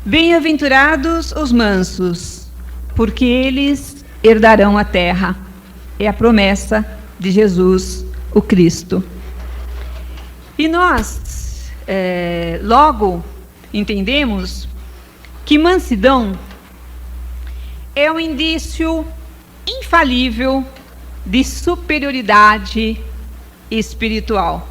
Bem-aventurados os mansos, porque eles herdarão a terra. É a promessa de Jesus, o Cristo. E nós, logo, entendemos que mansidão é um indício infalível de superioridade espiritual.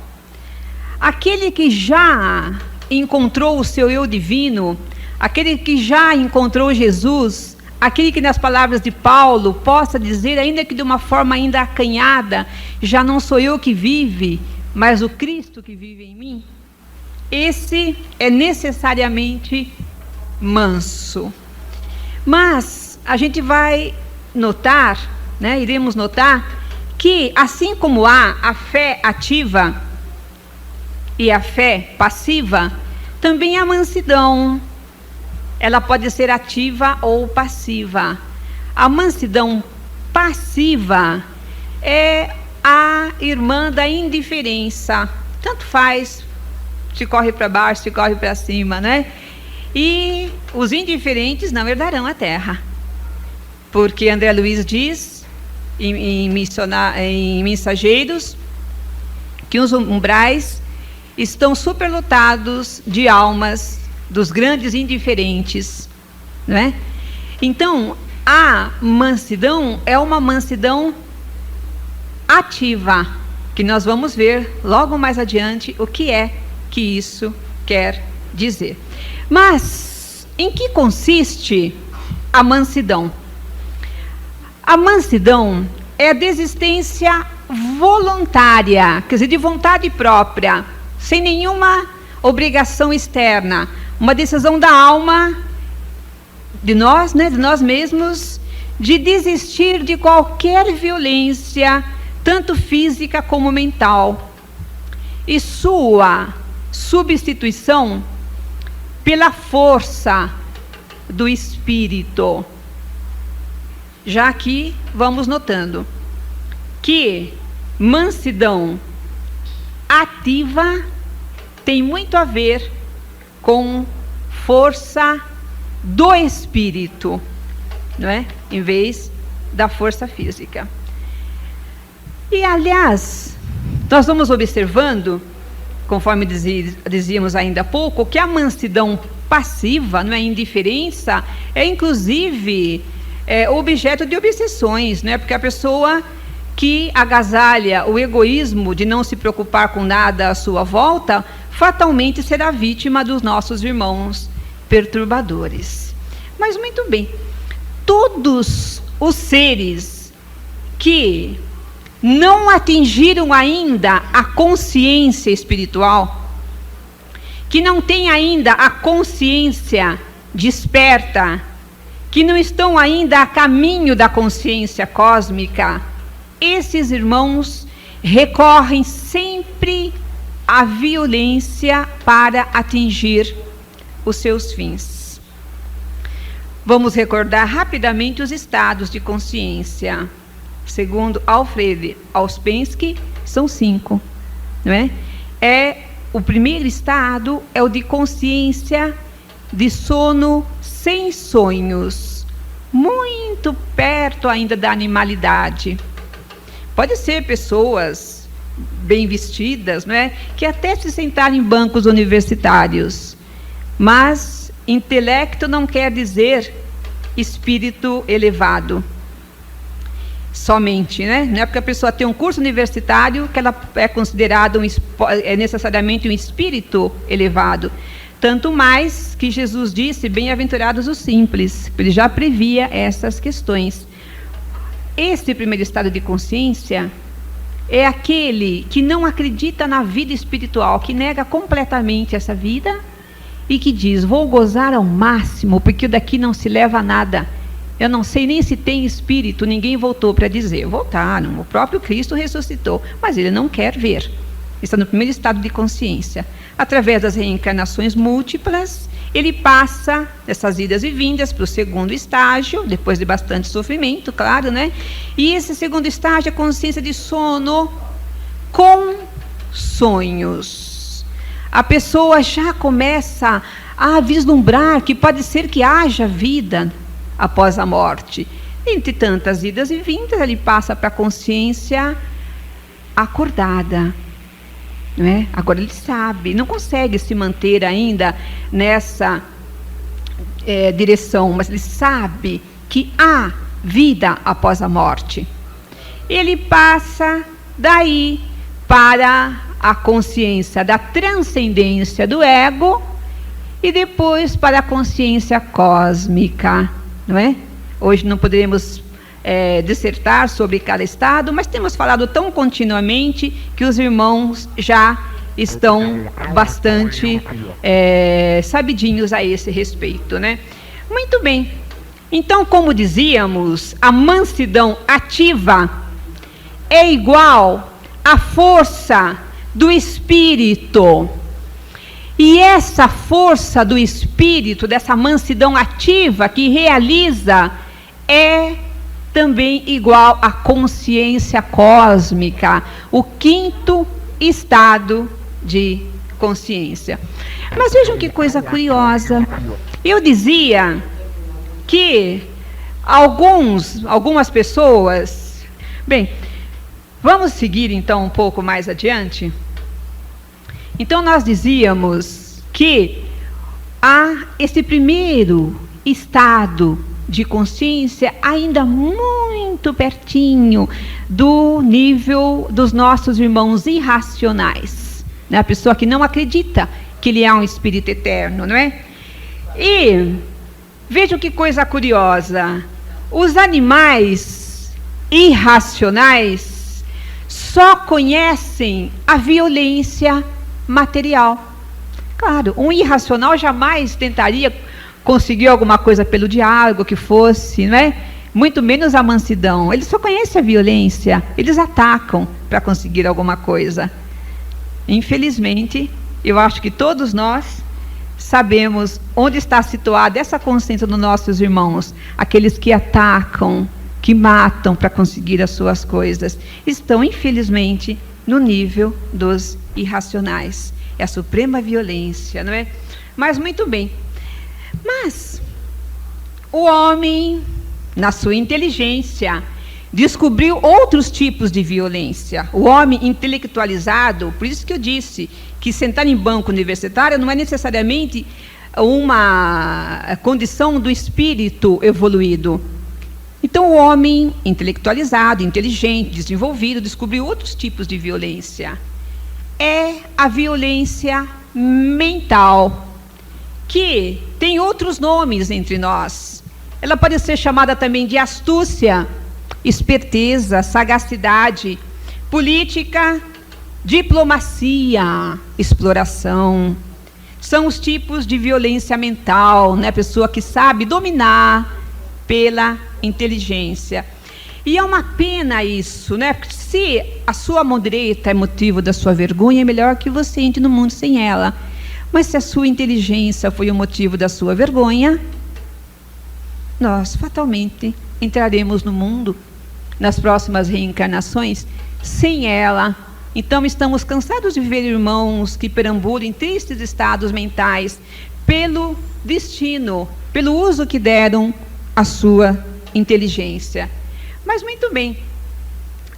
Aquele que já encontrou o seu eu divino, aquele que já encontrou Jesus, aquele que nas palavras de Paulo possa dizer, ainda que de uma forma ainda acanhada, já não sou eu que vive, mas o Cristo que vive em mim, esse é necessariamente manso. Mas a gente vai notar, iremos notar, que assim como há a fé ativa e a fé passiva, também a mansidão, ela pode ser ativa ou passiva. A mansidão passiva é a irmã da indiferença. Tanto faz se corre para baixo, se corre para cima, E os indiferentes não herdarão a terra. Porque André Luiz diz, em Mensageiros, que os umbrais estão superlotados de almas dos grandes indiferentes, Então, a mansidão é uma mansidão ativa, que nós vamos ver logo mais adiante o que é que isso quer dizer. Mas, em que consiste a mansidão? A mansidão é a desistência voluntária, quer dizer, de vontade própria, sem nenhuma obrigação externa, uma decisão da alma, de nós mesmos, de desistir de qualquer violência, tanto física como mental, e sua substituição pela força do Espírito. Já aqui vamos notando que mansidão ativa tem muito a ver com força do Espírito, em vez da força física. E, aliás, nós vamos observando, conforme dizíamos ainda há pouco, que a mansidão passiva, a indiferença, é inclusive objeto de obsessões, porque a pessoa que agasalha o egoísmo de não se preocupar com nada à sua volta, fatalmente será vítima dos nossos irmãos perturbadores. Mas muito bem, todos os seres que não atingiram ainda a consciência espiritual, que não têm ainda a consciência desperta, que não estão ainda a caminho da consciência cósmica, esses irmãos recorrem sempre à violência para atingir os seus fins. Vamos recordar rapidamente os estados de consciência. Segundo Alfred Ouspensky, são 5, o primeiro estado é o de consciência de sono sem sonhos, muito perto ainda da animalidade. Pode ser pessoas bem vestidas, que até se sentaram em bancos universitários, mas intelecto não quer dizer espírito elevado. Somente, não é porque a pessoa tem um curso universitário que ela é considerada necessariamente um espírito elevado. Tanto mais que Jesus disse, bem-aventurados os simples, ele já previa essas questões. Esse primeiro estado de consciência é aquele que não acredita na vida espiritual, que nega completamente essa vida e que diz, vou gozar ao máximo, porque daqui não se leva a nada. Eu não sei nem se tem espírito, ninguém voltou para dizer. Voltaram, o próprio Cristo ressuscitou, mas ele não quer ver. Está no primeiro estado de consciência. Através das reencarnações múltiplas, ele passa dessas idas e vindas para o segundo estágio, depois de bastante sofrimento, claro, E esse segundo estágio é a consciência de sono com sonhos. A pessoa já começa a vislumbrar que pode ser que haja vida após a morte. Entre tantas idas e vindas, ele passa para a consciência acordada, não é? Agora ele sabe, não consegue se manter ainda nessa direção, mas ele sabe que há vida após a morte. Ele passa daí para a consciência da transcendência do ego e depois para a consciência cósmica, não é? Hoje não poderemos dissertar sobre cada estado, mas temos falado tão continuamente que os irmãos já estão bastante sabidinhos a esse respeito, né? Muito bem. Então, como dizíamos, a mansidão ativa é igual à força do espírito. E essa força do espírito, dessa mansidão ativa que realiza, é também igual à consciência cósmica, o quinto estado de consciência. Mas vejam que coisa curiosa. Eu dizia que algumas pessoas... Bem, vamos seguir então um pouco mais adiante? Então nós dizíamos que há esse primeiro estado de consciência ainda muito pertinho do nível dos nossos irmãos irracionais, né? A pessoa que não acredita que ele é um espírito eterno, não é? E vejam que coisa curiosa, os animais irracionais só conhecem a violência material. Claro, um irracional jamais tentaria conseguir alguma coisa pelo diálogo que fosse, não é? Muito menos a mansidão. Eles só conhecem a violência, eles atacam para conseguir alguma coisa. Infelizmente, eu acho que todos nós sabemos onde está situada essa consciência dos nossos irmãos. Aqueles que atacam, que matam para conseguir as suas coisas, estão, infelizmente, no nível dos irracionais. É a suprema violência, não é? Mas muito bem. Mas o homem, na sua inteligência, descobriu outros tipos de violência. O homem intelectualizado, por isso que eu disse que sentar em banco universitário não é necessariamente uma condição do espírito evoluído. Então o homem intelectualizado, inteligente, desenvolvido, descobriu outros tipos de violência. É a violência mental, que tem outros nomes entre nós. Ela pode ser chamada também de astúcia, esperteza, sagacidade, política, diplomacia, exploração. São os tipos de violência mental, né? A pessoa que sabe dominar pela inteligência. E é uma pena isso, né? Porque se a sua mão direita é motivo da sua vergonha, é melhor que você entre no mundo sem ela. Mas se a sua inteligência foi o motivo da sua vergonha, nós fatalmente entraremos no mundo, nas próximas reencarnações, sem ela. Então estamos cansados de ver irmãos que perambulam em tristes estados mentais pelo destino, pelo uso que deram à sua inteligência. Mas muito bem,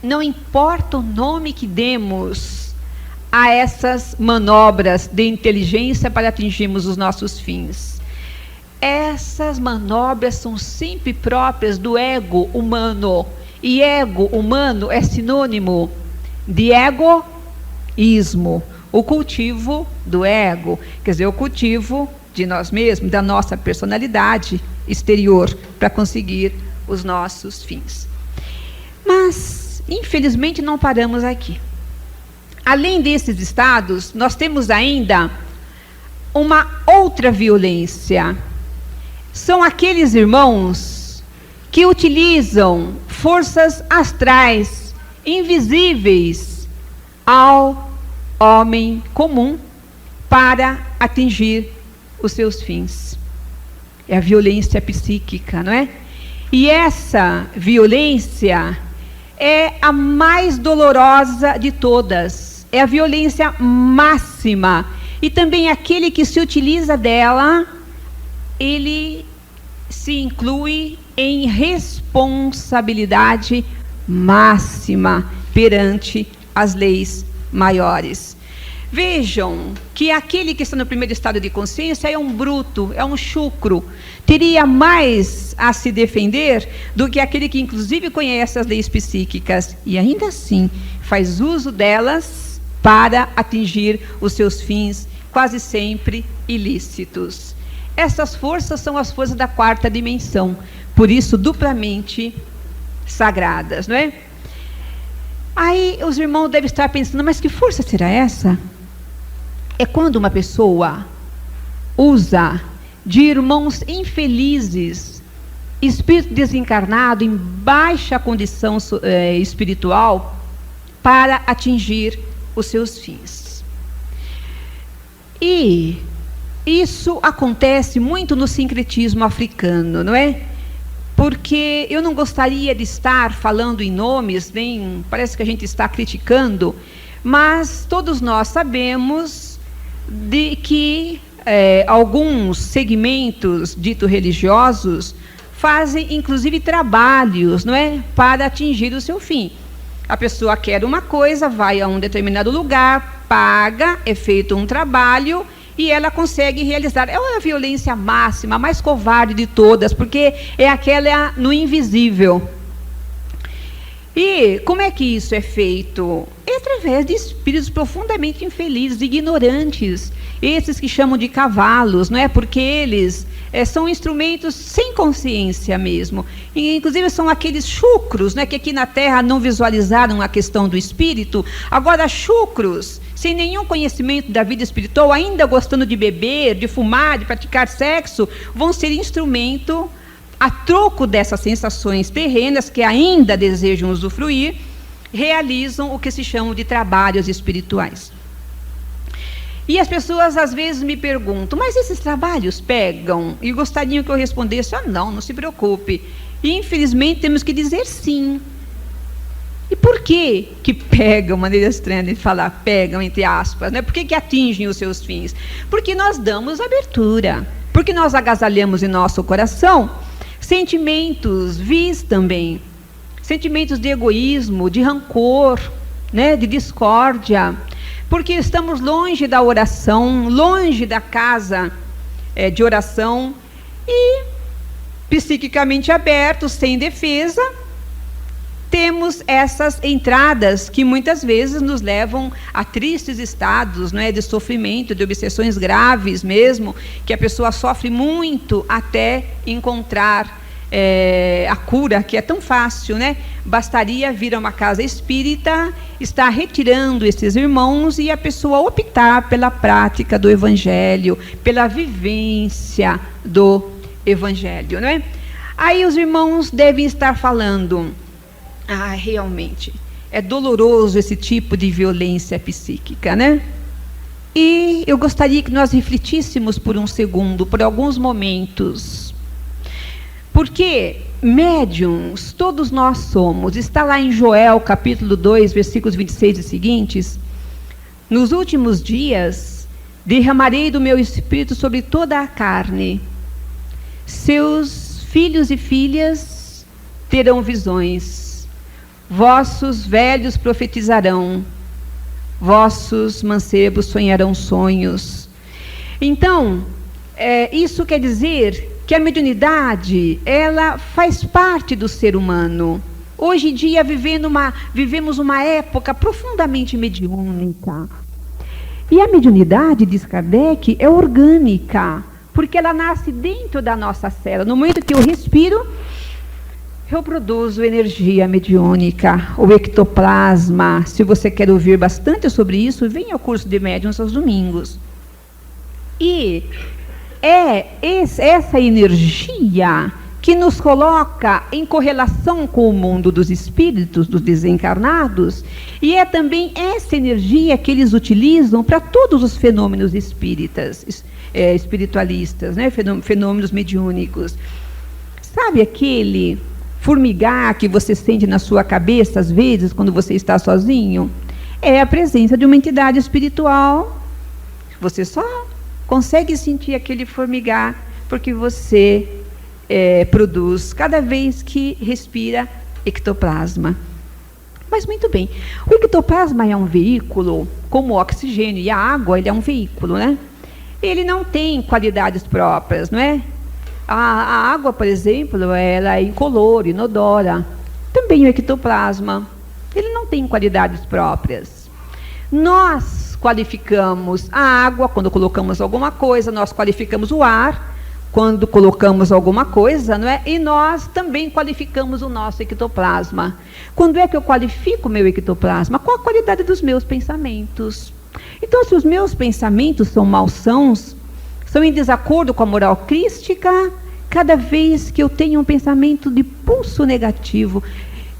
não importa o nome que demos a essas manobras de inteligência para atingirmos os nossos fins. Essas manobras são sempre próprias do ego humano. E ego humano é sinônimo de egoísmo, o cultivo do ego, quer dizer, o cultivo de nós mesmos, da nossa personalidade exterior, para conseguir os nossos fins. Mas, infelizmente, não paramos aqui. Além desses estados, nós temos ainda uma outra violência. São aqueles irmãos que utilizam forças astrais invisíveis ao homem comum para atingir os seus fins. É a violência psíquica, não é? E essa violência é a mais dolorosa de todas. É a violência máxima e também aquele que se utiliza dela, ele se inclui em responsabilidade máxima perante as leis maiores. Vejam que aquele que está no primeiro estado de consciência é um bruto, é um chucro, teria mais a se defender do que aquele que inclusive conhece as leis psíquicas e ainda assim faz uso delas para atingir os seus fins, quase sempre ilícitos. Essas forças são as forças da quarta dimensão, por isso duplamente sagradas, não é? Aí os irmãos devem estar pensando, mas que força será essa? É quando uma pessoa usa de irmãos infelizes, espírito desencarnado em baixa condição espiritual, para atingir os seus fins. E isso acontece muito no sincretismo africano, não é? Porque eu não gostaria de estar falando em nomes, nem parece que a gente está criticando, mas todos nós sabemos de que alguns segmentos dito religiosos fazem inclusive trabalhos, não é, para atingir o seu fim. A pessoa quer uma coisa, vai a um determinado lugar, paga, é feito um trabalho e ela consegue realizar. É a violência máxima, a mais covarde de todas, porque é aquela no invisível. E como é que isso é feito? É através de espíritos profundamente infelizes, ignorantes, esses que chamam de cavalos, não é? Porque eles são instrumentos sem consciência mesmo. E, inclusive, são aqueles chucros, né, que aqui na Terra não visualizaram a questão do espírito. Agora, chucros, sem nenhum conhecimento da vida espiritual, ainda gostando de beber, de fumar, de praticar sexo, vão ser instrumento a troco dessas sensações terrenas que ainda desejam usufruir, realizam o que se chamam de trabalhos espirituais. E as pessoas às vezes me perguntam, mas esses trabalhos pegam? E gostariam que eu respondesse, não se preocupe. E infelizmente temos que dizer sim. E por que pegam, maneira estranha de falar, pegam entre aspas, né? Por que atingem os seus fins? Porque nós damos abertura, porque nós agasalhamos em nosso coração sentimentos vis também, sentimentos de egoísmo, de rancor, né, de discórdia, porque estamos longe da oração, longe da casa de oração e psiquicamente abertos, sem defesa, temos essas entradas que muitas vezes nos levam a tristes estados, não é, de sofrimento, de obsessões graves mesmo, que a pessoa sofre muito até encontrar a cura, que é tão fácil, né? Bastaria vir a uma casa espírita, estar retirando esses irmãos e a pessoa optar pela prática do Evangelho, pela vivência do Evangelho, não é? Aí os irmãos devem estar falando, realmente, é doloroso esse tipo de violência psíquica, né? E eu gostaria que nós refletíssemos por um segundo, por alguns momentos. Porque médiuns, todos nós somos, está lá em Joel, capítulo 2, versículos 26 e seguintes, nos últimos dias, derramarei do meu espírito sobre toda a carne, seus filhos e filhas terão visões, vossos velhos profetizarão, vossos mancebos sonharão sonhos. Então, isso quer dizer que a mediunidade, ela faz parte do ser humano. Hoje em dia vivemos uma época profundamente mediúnica. E a mediunidade, diz Kardec, é orgânica, porque ela nasce dentro da nossa célula. No momento que eu respiro, eu produzo energia mediúnica, o ectoplasma. Se você quer ouvir bastante sobre isso, venha ao curso de médiuns aos domingos. E essa energia que nos coloca em correlação com o mundo dos espíritos, dos desencarnados, e é também essa energia que eles utilizam para todos os fenômenos espiritualistas, né? Fenômenos mediúnicos. Sabe aquele formigar que você sente na sua cabeça, às vezes, quando você está sozinho? É a presença de uma entidade espiritual Você só consegue sentir aquele formigar porque você produz cada vez que respira ectoplasma. Mas muito bem, o ectoplasma é um veículo, como o oxigênio e a água, ele é um veículo, né? Ele não tem qualidades próprias, não é? A água, por exemplo, ela é incolor, inodora. Também o ectoplasma, ele não tem qualidades próprias. Nós qualificamos a água quando colocamos alguma coisa, nós qualificamos o ar quando colocamos alguma coisa, não é? E nós também qualificamos o nosso ectoplasma. Quando é que eu qualifico o meu ectoplasma? Com a qualidade dos meus pensamentos. Então, se os meus pensamentos são malsãos, são em desacordo com a moral crística, cada vez que eu tenho um pensamento de pulso negativo,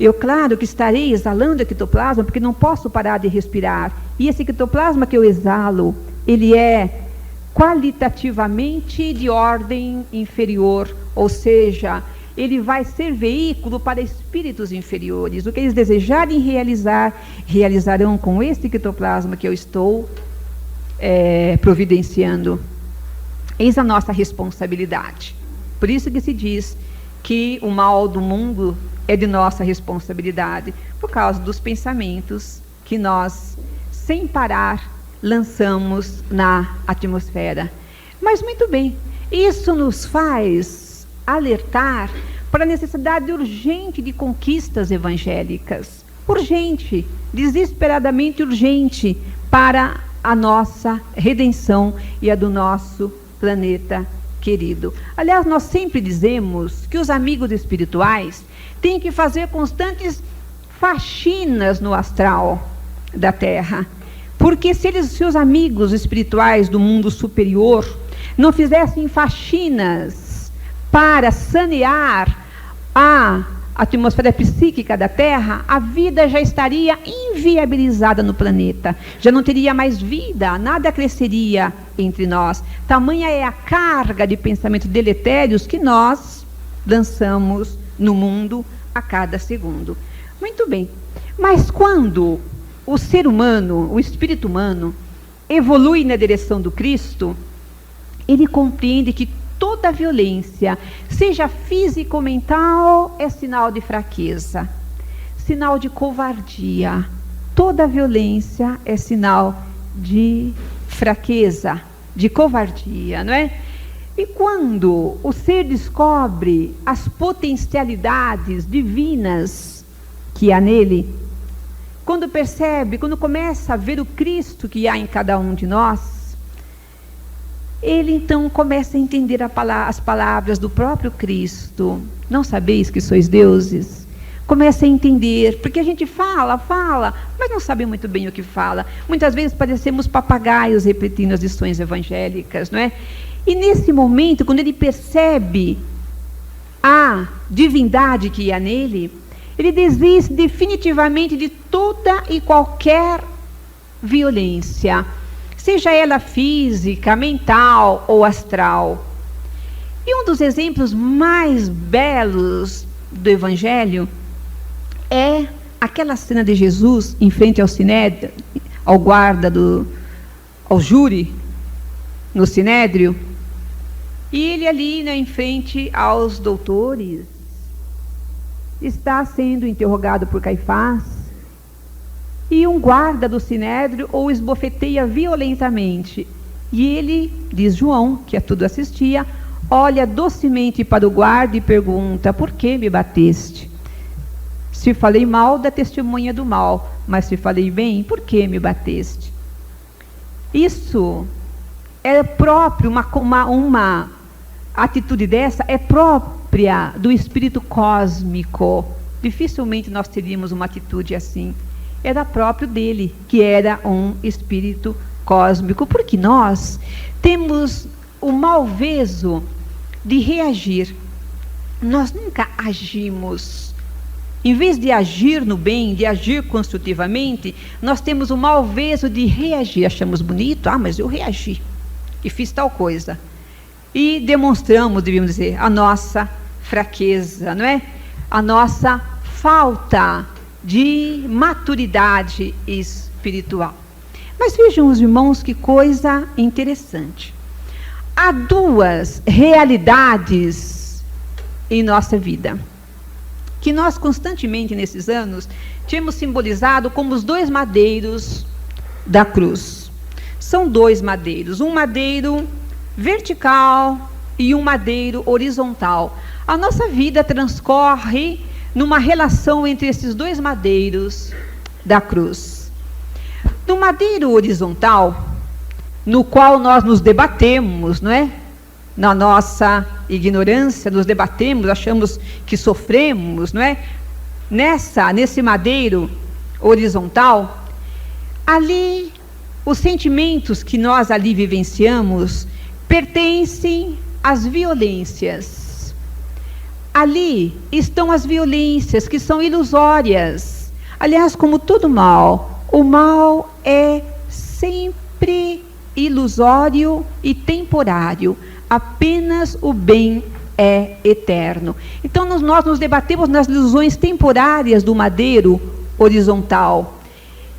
eu, claro, que estarei exalando ectoplasma, porque não posso parar de respirar. E esse ectoplasma que eu exalo, ele é qualitativamente de ordem inferior, ou seja, ele vai ser veículo para espíritos inferiores. O que eles desejarem realizar, realizarão com este ectoplasma que eu estou providenciando. Eis a nossa responsabilidade. Por isso que se diz que o mal do mundo é de nossa responsabilidade, por causa dos pensamentos que nós, sem parar, lançamos na atmosfera. Mas muito bem, isso nos faz alertar para a necessidade urgente de conquistas evangélicas. Urgente, desesperadamente urgente, para a nossa redenção e a do nosso planeta querido. Aliás, nós sempre dizemos que os amigos espirituais têm que fazer constantes faxinas no astral da Terra. Porque se os amigos espirituais do mundo superior não fizessem faxinas para sanear a atmosfera psíquica da Terra, a vida já estaria inviabilizada no planeta. Já não teria mais vida, nada cresceria entre nós. Tamanha é a carga de pensamentos deletérios que nós lançamos no mundo a cada segundo. Muito bem, mas quando o ser humano, o espírito humano, evolui na direção do Cristo, ele compreende que toda violência, seja física ou mental, é sinal de fraqueza, sinal de covardia. Toda violência é sinal de fraqueza, de covardia, não é? E quando o ser descobre as potencialidades divinas que há nele, quando percebe, quando começa a ver o Cristo que há em cada um de nós, ele então começa a entender as palavras do próprio Cristo. Não sabeis que sois deuses? Começa a entender, porque a gente fala, mas não sabe muito bem o que fala. Muitas vezes parecemos papagaios repetindo as lições evangélicas, não é? E nesse momento, quando ele percebe a divindade que há nele, ele desiste definitivamente de toda e qualquer violência, seja ela física, mental ou astral. E um dos exemplos mais belos do Evangelho é aquela cena de Jesus em frente ao Sinédrio, ao guarda ao júri no Sinédrio, e ele ali, né, em frente aos doutores, está sendo interrogado por Caifás, e um guarda do Sinédrio o esbofeteia violentamente. E ele, diz João, que a tudo assistia, olha docemente para o guarda e pergunta: por que me bateste? Se falei mal, dá testemunha do mal, mas se falei bem, por que me bateste? Isso é próprio, uma atitude dessa é própria do espírito cósmico. Dificilmente nós teríamos uma atitude assim. Era próprio dele, que era um espírito cósmico, porque nós temos o malveso de reagir. Nós nunca agimos. Em vez de agir no bem, de agir construtivamente, nós temos o malveso de reagir. Achamos bonito, mas eu reagi e fiz tal coisa. E demonstramos, devíamos dizer, a nossa fraqueza, não é? A nossa falta de maturidade espiritual. Mas vejam os irmãos que coisa interessante. Há duas realidades em nossa vida, que nós constantemente nesses anos temos simbolizado como os dois madeiros da cruz. São dois madeiros, um madeiro vertical e um madeiro horizontal. A nossa vida transcorre numa relação entre esses dois madeiros da cruz. No madeiro horizontal, no qual nós nos debatemos, não é? Na nossa ignorância, nos debatemos, achamos que sofremos, não é? Nesse madeiro horizontal, ali, os sentimentos que nós ali vivenciamos pertencem às violências. Ali estão as violências que são ilusórias. Aliás, como todo mal, o mal é sempre ilusório e temporário. Apenas o bem é eterno. Então, nós nos debatemos nas ilusões temporárias do madeiro horizontal.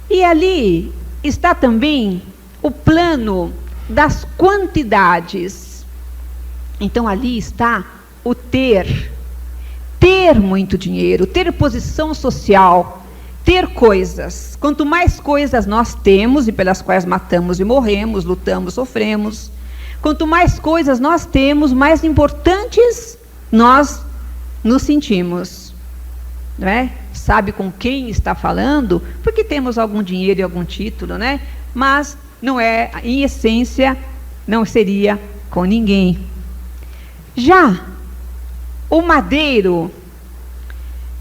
E ali está também o plano das quantidades. Então, ali está o ter muito dinheiro, ter posição social, ter coisas. Quanto mais coisas nós temos, e pelas quais matamos e morremos, lutamos, sofremos, quanto mais coisas nós temos, mais importantes nós nos sentimos. Não é? Sabe com quem está falando? Porque temos algum dinheiro e algum título, né? Mas não é, em essência, não seria com ninguém. Já o madeiro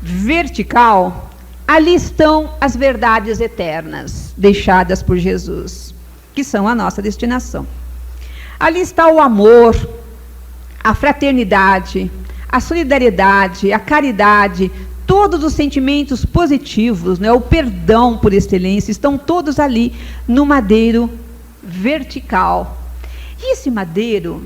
vertical, ali estão as verdades eternas deixadas por Jesus, que são a nossa destinação. Ali está o amor, a fraternidade, a solidariedade, a caridade, todos os sentimentos positivos, né, o perdão por excelência, estão todos ali no madeiro vertical. E esse madeiro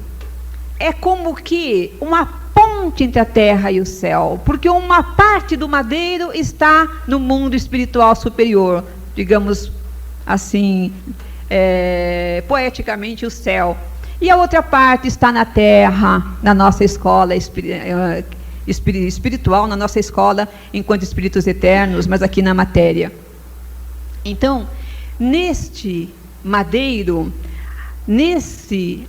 é como que uma ponte entre a terra e o céu, porque uma parte do madeiro está no mundo espiritual superior, digamos assim, poeticamente o céu, e a outra parte está na terra, na nossa escola espiritual, na nossa escola enquanto espíritos eternos, mas aqui na matéria. Então, neste madeiro, nessa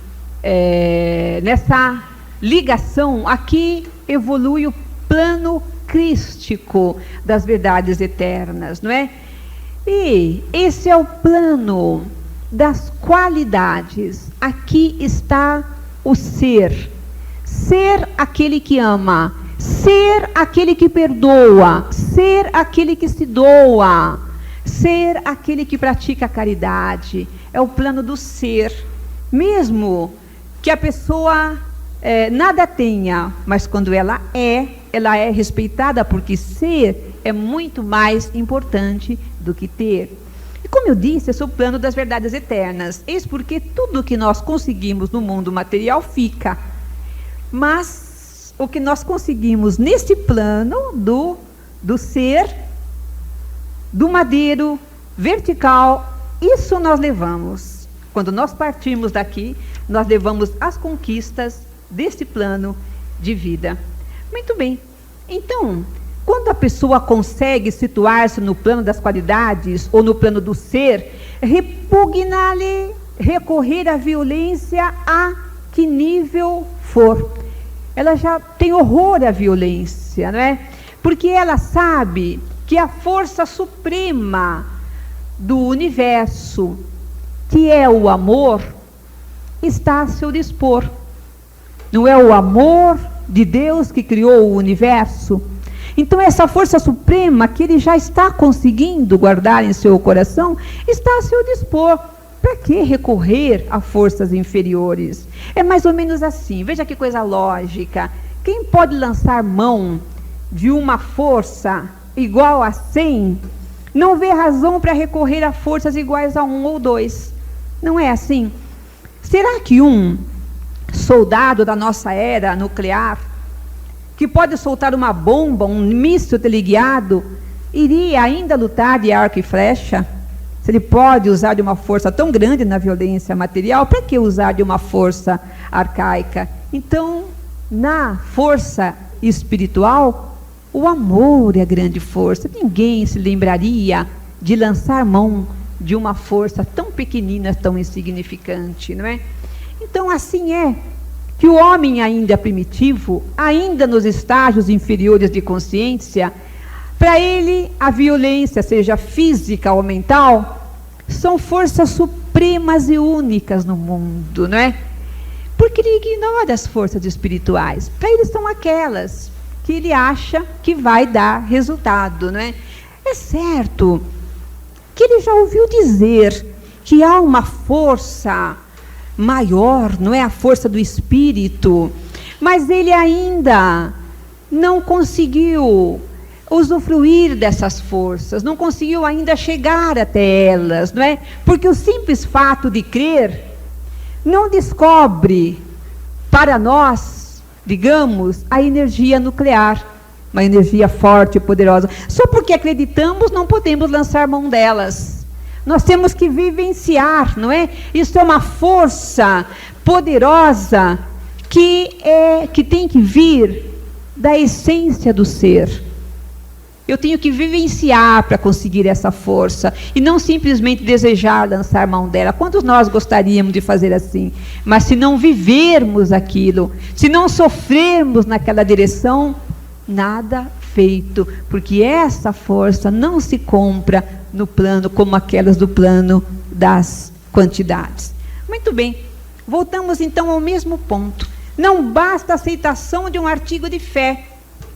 ligação, aqui evolui o plano crístico das verdades eternas, não é? E esse é o plano das qualidades. Aqui está o ser. Ser aquele que ama, ser aquele que perdoa, ser aquele que se doa, ser aquele que pratica a caridade. É o plano do ser. Mesmo que a pessoa nada tenha, mas quando ela é respeitada, porque ser é muito mais importante do que ter. E como eu disse, esse é o plano das verdades eternas. Eis porque tudo que nós conseguimos no mundo material fica. Mas o que nós conseguimos neste plano do ser, do madeiro vertical, isso nós levamos. Quando nós partimos daqui, nós levamos as conquistas deste plano de vida. Muito bem. Então, quando a pessoa consegue situar-se no plano das qualidades ou no plano do ser, repugna-lhe recorrer à violência a que nível for. Ela já tem horror à violência, não é? Porque ela sabe que a força suprema do universo, que é o amor, está a seu dispor. Não é o amor de Deus que criou o universo? Então essa força suprema que ele já está conseguindo guardar em seu coração, está a seu dispor. Para que recorrer a forças inferiores? É mais ou menos assim, veja que coisa lógica. Quem pode lançar mão de uma força igual a 100, não vê razão para recorrer a forças iguais a 1 ou 2. Não é assim? Será que um soldado da nossa era nuclear, que pode soltar uma bomba, um míssil teleguiado, iria ainda lutar de arco e flecha? Se ele pode usar de uma força tão grande na violência material, para que usar de uma força arcaica? Então, na força espiritual, o amor é a grande força. Ninguém se lembraria de lançar mão de uma força tão pequenina, tão insignificante, não é? Então, assim é que o homem ainda primitivo, ainda nos estágios inferiores de consciência, para ele a violência, seja física ou mental, são forças supremas e únicas no mundo, não é? Porque ele ignora as forças espirituais. Para ele são aquelas que ele acha que vai dar resultado, não é? É certo que ele já ouviu dizer que há uma força maior, não é, a força do espírito, mas ele ainda não conseguiu usufruir dessas forças, não conseguiu ainda chegar até elas, não é? Porque o simples fato de crer não descobre para nós, digamos, a energia nuclear, uma energia forte e poderosa. Só porque acreditamos não podemos lançar mão delas. Nós temos que vivenciar, não é? Isso é uma força poderosa que tem que vir da essência do ser. Eu tenho que vivenciar para conseguir essa força e não simplesmente desejar lançar mão dela. Quantos nós gostaríamos de fazer assim? Mas se não vivermos aquilo, se não sofrermos naquela direção, nada feito, porque essa força não se compra no plano como aquelas do plano das quantidades. Muito bem, voltamos então ao mesmo ponto. Não basta a aceitação de um artigo de fé,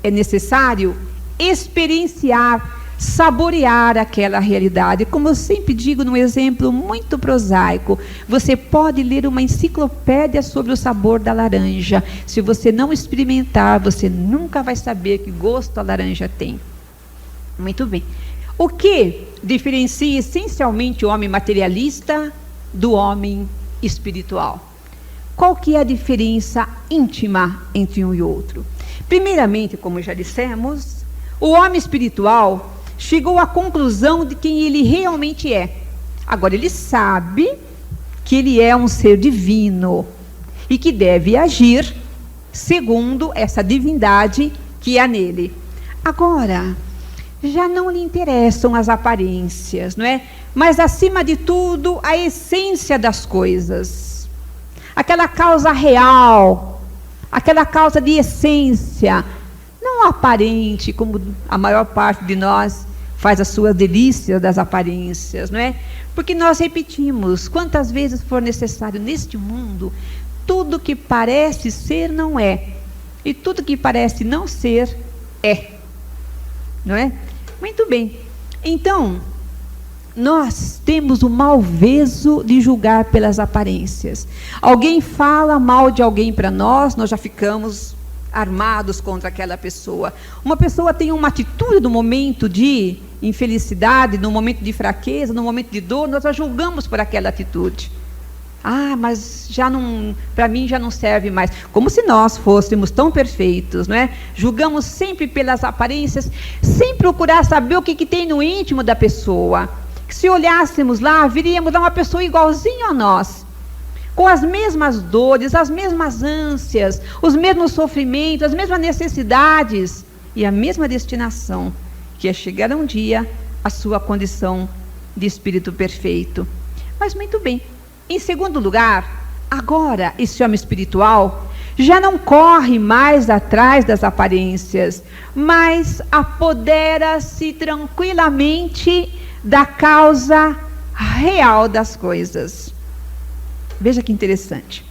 é necessário experienciar, saborear aquela realidade. Como eu sempre digo num exemplo muito prosaico, você pode ler uma enciclopédia sobre o sabor da laranja. Se você não experimentar, você nunca vai saber que gosto a laranja tem. Muito bem. O que diferencia essencialmente o homem materialista do homem espiritual? Qual que é a diferença íntima entre um e outro? Primeiramente, como já dissemos, o homem espiritual chegou à conclusão de quem ele realmente é. Agora, ele sabe que ele é um ser divino e que deve agir segundo essa divindade que há nele. Agora, já não lhe interessam as aparências, não é? Mas, acima de tudo, a essência das coisas. Aquela causa real, aquela causa de essência, não aparente, como a maior parte de nós faz as suas delícias das aparências, não é? Porque nós repetimos, quantas vezes for necessário neste mundo, tudo que parece ser não é, e tudo que parece não ser, é. Não é? Muito bem. Então, nós temos o malveso de julgar pelas aparências. Alguém fala mal de alguém para nós, nós já ficamos armados contra aquela pessoa. Uma pessoa tem uma atitude no momento de infelicidade, no momento de fraqueza, no momento de dor, nós a julgamos por aquela atitude. Ah, mas já não, para mim já não serve mais. Como se nós fôssemos tão perfeitos, não é? Julgamos sempre pelas aparências, sem procurar saber o que tem no íntimo da pessoa. Se olhássemos lá, viríamos lá uma pessoa igualzinha a nós, com as mesmas dores, as mesmas ânsias, os mesmos sofrimentos, as mesmas necessidades e a mesma destinação, que é chegar um dia à sua condição de espírito perfeito. Mas muito bem. Em segundo lugar, agora esse homem espiritual já não corre mais atrás das aparências, mas apodera-se tranquilamente da causa real das coisas. Veja que interessante.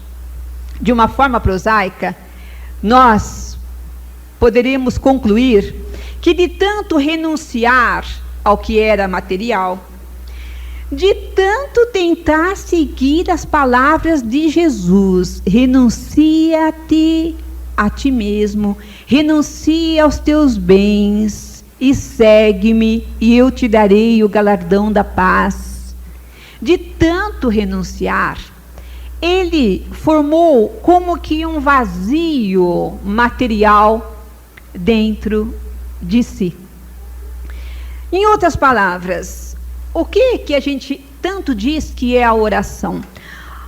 De uma forma prosaica, nós poderemos concluir que de tanto renunciar ao que era material, de tanto tentar seguir as palavras de Jesus, renuncia-te a ti mesmo, renuncia aos teus bens e segue-me e eu te darei o galardão da paz. De tanto renunciar, ele formou como que um vazio material dentro de si. Em outras palavras, o que a gente tanto diz que é a oração?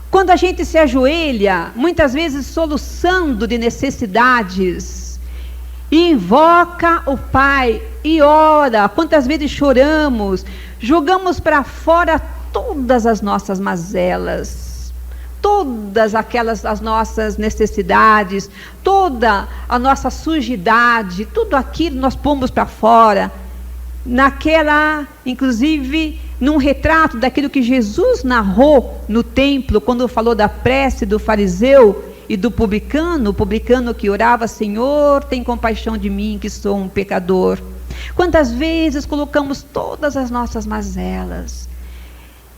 Quando a gente se ajoelha, muitas vezes soluçando de necessidades, e invoca o Pai, e ora, quantas vezes choramos, jogamos para fora todas as nossas mazelas, todas aquelas as nossas necessidades, toda a nossa sujidade, tudo aquilo nós pomos para fora, inclusive num retrato daquilo que Jesus narrou no templo, quando falou da prece do fariseu e do publicano, o publicano que orava: Senhor, tem compaixão de mim, que sou um pecador. Quantas vezes colocamos todas as nossas mazelas,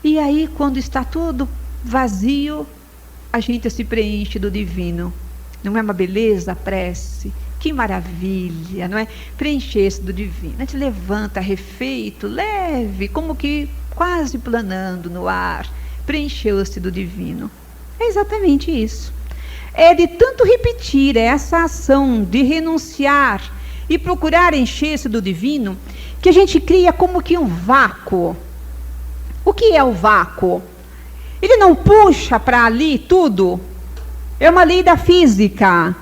e aí quando está tudo vazio, a gente se preenche do divino. Não é uma beleza a prece? Que maravilha, não é? Preencher-se do divino. A gente levanta refeito, leve, como que quase planando no ar, preencheu-se do divino. É exatamente isso. É de tanto repetir essa ação de renunciar e procurar encher-se do divino, que a gente cria como que um vácuo. O que é o vácuo? Ele não puxa para ali tudo. É uma lei da física.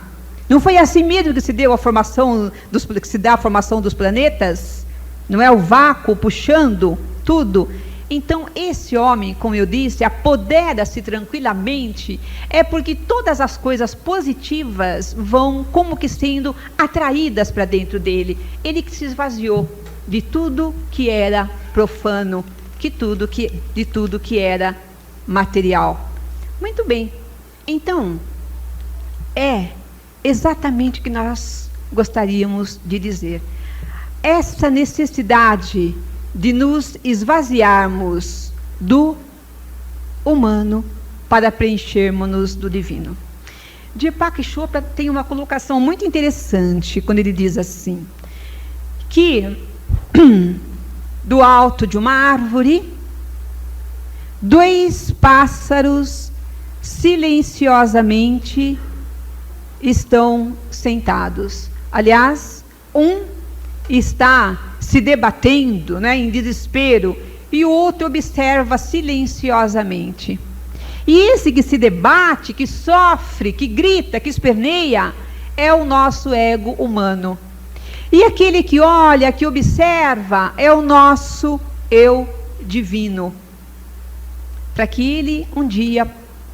Não foi assim mesmo que se deu a formação que se dá a formação dos planetas? Não é o vácuo puxando tudo? Então, esse homem, como eu disse, apodera-se tranquilamente, é porque todas as coisas positivas vão como que sendo atraídas para dentro dele. Ele que se esvaziou de tudo que era profano, de tudo que era material. Muito bem. Então, é exatamente o que nós gostaríamos de dizer. Essa necessidade de nos esvaziarmos do humano para preenchermos-nos do divino. Deepak Chopra tem uma colocação muito interessante quando ele diz assim, que do alto de uma árvore, 2 pássaros silenciosamente estão sentados. Aliás, um está se debatendo, né, em desespero, e o outro observa silenciosamente. E esse que se debate, que sofre, que grita, que esperneia, é o nosso ego humano. E aquele que olha, que observa, é o nosso eu divino. Para que ele um dia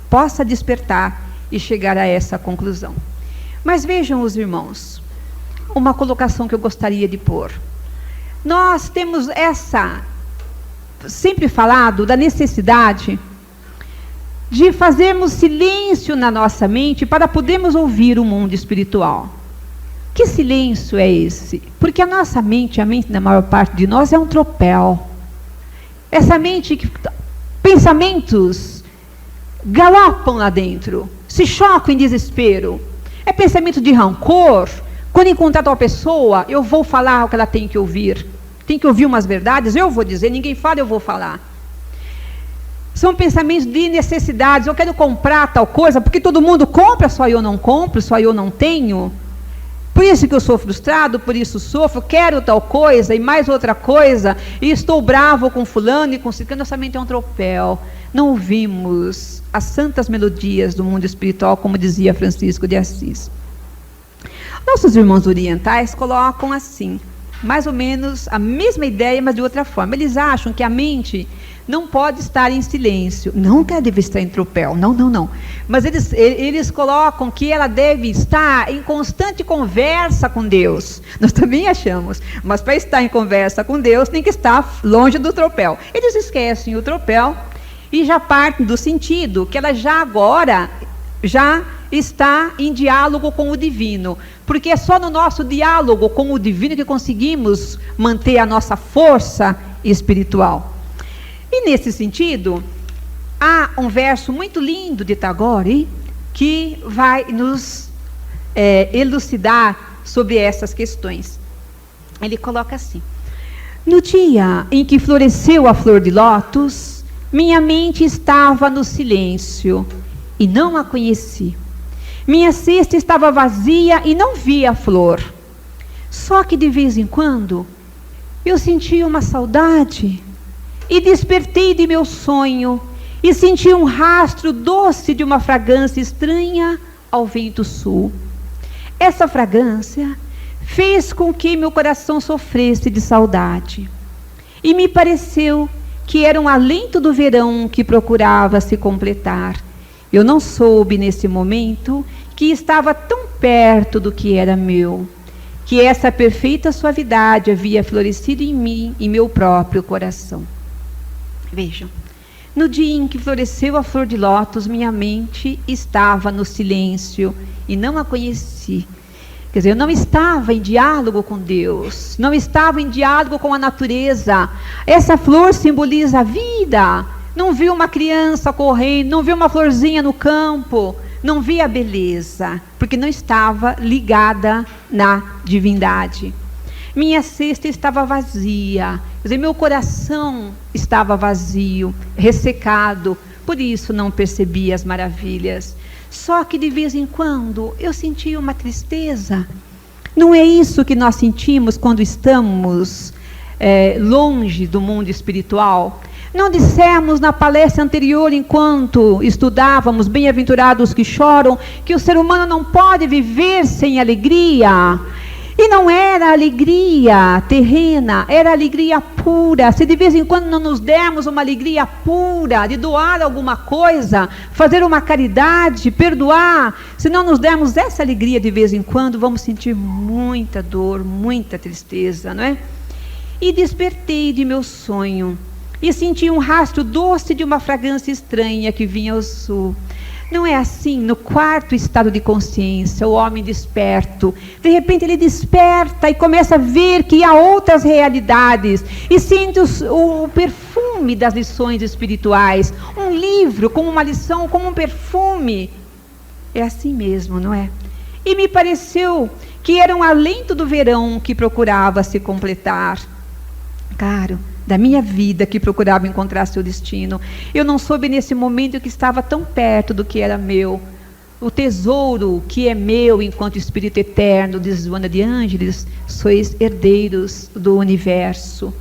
possa despertar e chegar a essa conclusão. Mas vejam os irmãos, uma colocação que eu gostaria de pôr. Nós temos sempre falado da necessidade de fazermos silêncio na nossa mente para podermos ouvir o mundo espiritual. Que silêncio é esse? Porque a nossa mente, a mente da maior parte de nós, é um tropel. Essa mente, pensamentos galopam lá dentro, se chocam em desespero. É pensamento de rancor. Quando encontrar tal pessoa, eu vou falar o que ela tem que ouvir. Tem que ouvir umas verdades, eu vou dizer, ninguém fala, eu vou falar. São pensamentos de necessidades. Eu quero comprar tal coisa, porque todo mundo compra, só eu não compro, só eu não tenho. Por isso que eu sou frustrado, por isso sofro, quero tal coisa e mais outra coisa, e estou bravo com fulano e com ciclano. Nossa mente é um tropel. Não ouvimos as santas melodias do mundo espiritual, como dizia Francisco de Assis. Nossos irmãos orientais colocam assim, mais ou menos a mesma ideia, mas de outra forma. Eles acham que a mente não pode estar em silêncio. Não que ela deve estar em tropel, não. Mas eles colocam que ela deve estar em constante conversa com Deus. Nós também achamos, mas para estar em conversa com Deus, tem que estar longe do tropel. Eles esquecem o tropel e já partem do sentido que ela já está em diálogo com o divino, porque é só no nosso diálogo com o divino que conseguimos manter a nossa força espiritual. E nesse sentido, há um verso muito lindo de Tagore que vai nos elucidar sobre essas questões. Ele coloca assim: no dia em que floresceu a flor de lótus, minha mente estava no silêncio e não a conheci. Minha cesta estava vazia e não via a flor. Só que de vez em quando eu sentia uma saudade E despertei de meu sonho, e senti um rastro doce de uma fragrância estranha ao vento sul. Essa fragrância fez com que meu coração sofresse de saudade. E me pareceu que era um alento do verão que procurava se completar. Eu não soube nesse momento que estava tão perto do que era meu, que essa perfeita suavidade havia florescido em mim, em meu próprio coração. Vejam, no dia em que floresceu a flor de lótus, minha mente estava no silêncio e não a conheci. Quer dizer, eu não estava em diálogo com Deus, não estava em diálogo com a natureza. Essa flor simboliza a vida. Não vi uma criança correndo, não vi uma florzinha no campo, não vi a beleza, porque não estava ligada na divindade. Minha cesta estava vazia, quer dizer, meu coração estava vazio, ressecado, por isso não percebi as maravilhas. Só que de vez em quando eu sentia uma tristeza. Não é isso que nós sentimos quando estamos longe do mundo espiritual? Não dissemos na palestra anterior, enquanto estudávamos Bem-aventurados que choram, que o ser humano não pode viver sem alegria? E não era alegria terrena, era alegria pura. Se de vez em quando não nos dermos uma alegria pura, de doar alguma coisa, fazer uma caridade, perdoar, se não nos dermos essa alegria de vez em quando, vamos sentir muita dor, muita tristeza, não é? E despertei de meu sonho, e senti um rastro doce de uma fragrância estranha que vinha ao sul. Não é assim? No quarto estado de consciência, o homem desperto, de repente ele desperta e começa a ver que há outras realidades, e sente o perfume das lições espirituais. Um livro como uma lição, como um perfume. É assim mesmo, não é? E me pareceu que era um alento do verão que procurava se completar. Caro, da minha vida que procurava encontrar seu destino. Eu não soube nesse momento que estava tão perto do que era meu. O tesouro que é meu enquanto Espírito Eterno, diz Joana de Ângeles, sois herdeiros do universo.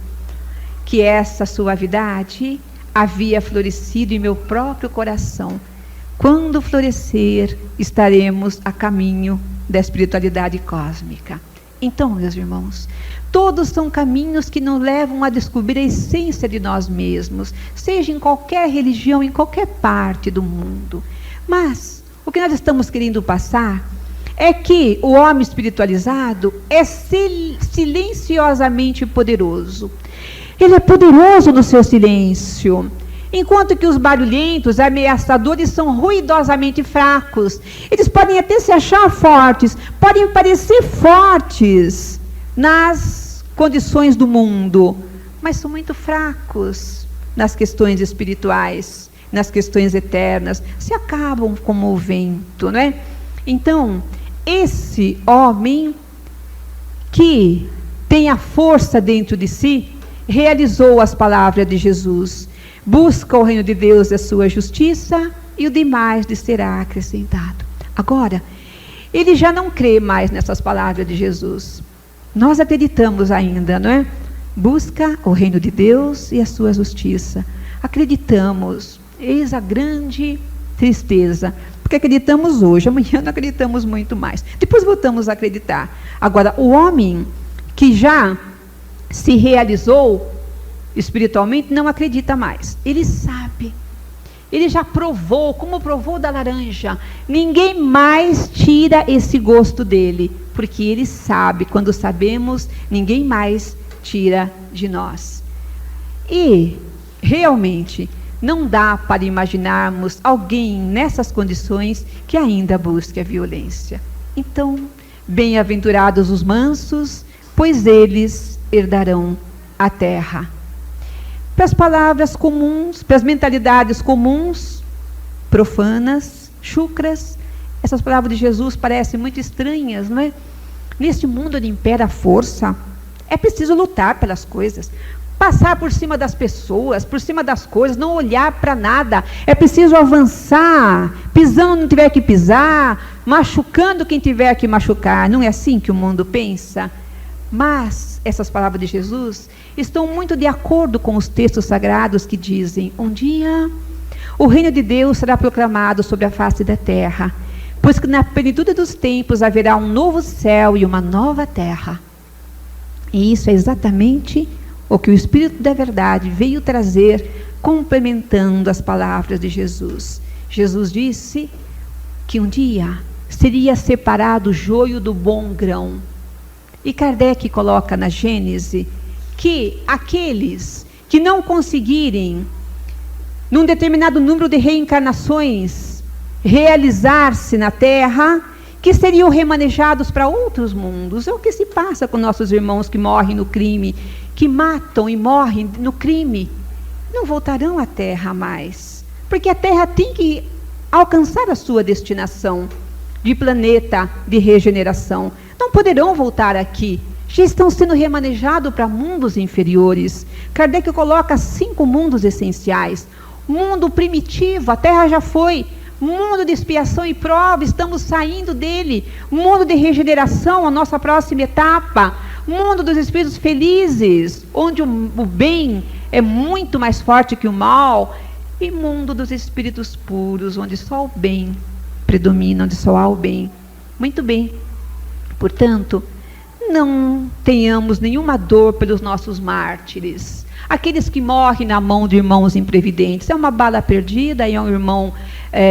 Que essa suavidade havia florescido em meu próprio coração. Quando florescer, estaremos a caminho da espiritualidade cósmica. Então, meus irmãos, todos são caminhos que nos levam a descobrir a essência de nós mesmos, seja em qualquer religião, em qualquer parte do mundo. Mas o que nós estamos querendo passar é que o homem espiritualizado é silenciosamente poderoso. Ele é poderoso no seu silêncio. Enquanto que os barulhentos, ameaçadores, são ruidosamente fracos. Eles podem até se achar fortes, podem parecer fortes nas condições do mundo, mas são muito fracos nas questões espirituais, nas questões eternas, se acabam como o vento, não é? Então, esse homem que tem a força dentro de si, realizou as palavras de Jesus: busca o reino de Deus e a sua justiça, e o demais lhe será acrescentado. Agora, ele já não crê mais nessas palavras de Jesus. Nós acreditamos ainda, não é? Busca o reino de Deus e a sua justiça. Acreditamos. Eis a grande tristeza. Porque acreditamos hoje, amanhã não acreditamos muito mais. Depois voltamos a acreditar. Agora, o homem que já se realizou espiritualmente não acredita mais. Ele sabe. Ele já provou, como provou da laranja. Ninguém mais tira esse gosto dele, porque ele sabe. Quando sabemos, ninguém mais tira de nós. E, realmente, não dá para imaginarmos alguém nessas condições que ainda busque a violência. Então, bem-aventurados os mansos, pois eles herdarão a terra. Para as palavras comuns, para as mentalidades comuns, profanas, chucras, essas palavras de Jesus parecem muito estranhas, não é? Neste mundo onde impera a força, é preciso lutar pelas coisas, passar por cima das pessoas, por cima das coisas, não olhar para nada. É preciso avançar, pisando onde tiver que pisar, machucando quem tiver que machucar. Não é assim que o mundo pensa? Mas essas palavras de Jesus estão muito de acordo com os textos sagrados que dizem: um dia o reino de Deus será proclamado sobre a face da terra, pois que na plenitude dos tempos haverá um novo céu e uma nova terra. E isso é exatamente o que o Espírito da Verdade veio trazer, complementando as palavras de Jesus. Jesus disse que um dia seria separado o joio do bom grão. E Kardec coloca na Gênese que aqueles que não conseguirem, num determinado número de reencarnações, realizar-se na Terra, que seriam remanejados para outros mundos. É o que se passa com nossos irmãos que morrem no crime, que matam e morrem no crime. Não voltarão à Terra mais, porque a Terra tem que alcançar a sua destinação de planeta de regeneração. Não poderão voltar aqui, já estão sendo remanejados para mundos inferiores. Kardec coloca 5 mundos essenciais. Mundo primitivo, a Terra já foi. Mundo de expiação e prova, estamos saindo dele. Mundo de regeneração, a nossa próxima etapa. Mundo dos espíritos felizes, onde o bem é muito mais forte que o mal. E mundo dos espíritos puros, onde só o bem predomina, onde só há o bem. Muito bem. Portanto, não tenhamos nenhuma dor pelos nossos mártires. Aqueles que morrem na mão de irmãos imprevidentes. É uma bala perdida, é um irmão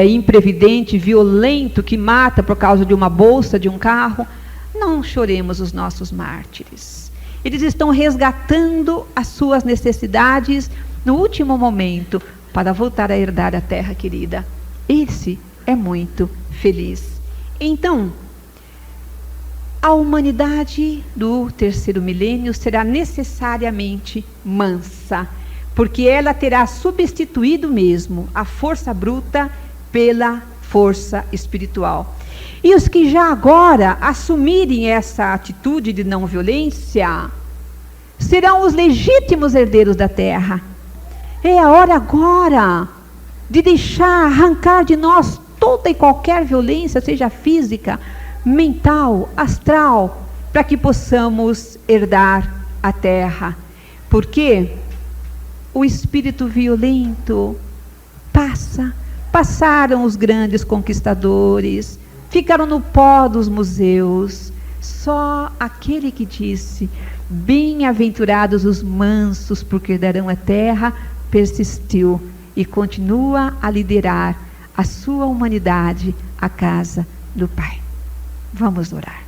imprevidente, violento, que mata por causa de uma bolsa, de um carro. Não choremos os nossos mártires. Eles estão resgatando as suas necessidades no último momento para voltar a herdar a terra querida. Esse é muito feliz. Então, a humanidade do terceiro milênio será necessariamente mansa, porque ela terá substituído mesmo a força bruta pela força espiritual. E os que já agora assumirem essa atitude de não violência serão os legítimos herdeiros da terra. É a hora agora de deixar arrancar de nós toda e qualquer violência, seja física, mental, astral, para que possamos herdar a terra. Porque o espírito violento passaram os grandes conquistadores, ficaram no pó dos museus. Só aquele que disse: bem-aventurados os mansos, porque herdarão a terra, persistiu e continua a liderar a sua humanidade à casa do Pai. Vamos orar.